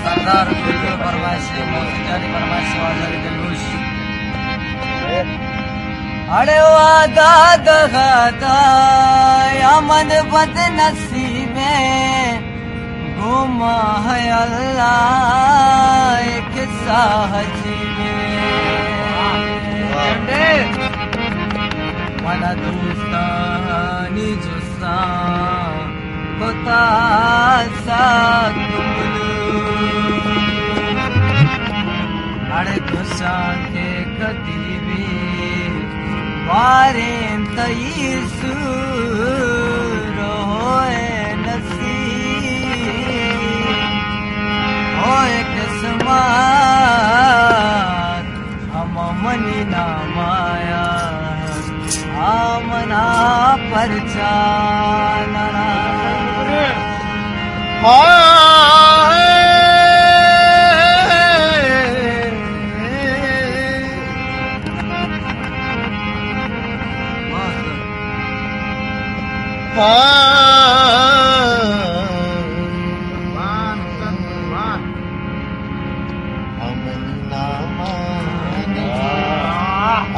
सरदार बिल्कुल फरमाइशी मोतीजानी फरमाइशी वाजारी जलूस अरे वादा दगादा या मन बद नसीबे गुमा है अल्लाह एक साहजीबे मन दोस्तानी जुस्सा कोता सा अरे गुस्सा के कतीबी वारे तईसु रोए नसीब होए किस्मत हम मनी ना माया आमना परचाना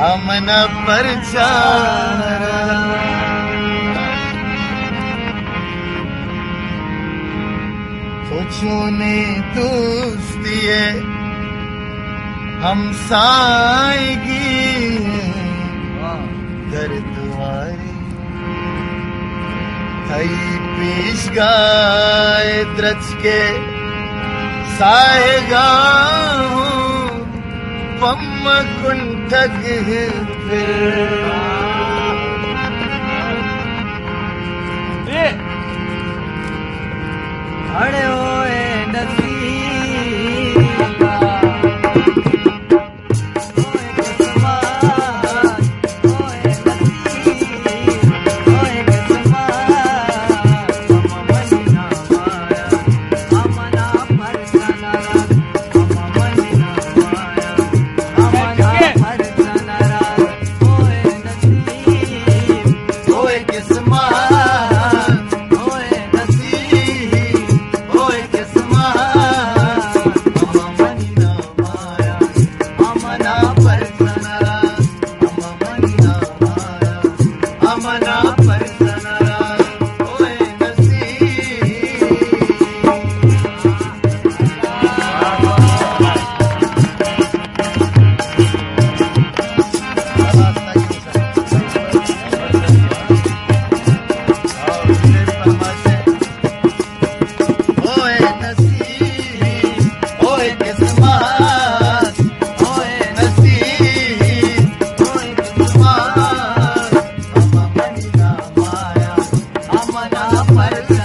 अमन परचाना सोचो ने दोस्ती है हम साएगी दर्दवारी थई पेश गाय द्रच के साएगा पम कुंठग अरे ओए नसीबा ओए किस्मत ओए नसीब ओए किस्मत हम मनी ना माया हमना परचना हम मनी ना माया हमना परचना ओए नसीब ओए किस्मत परचना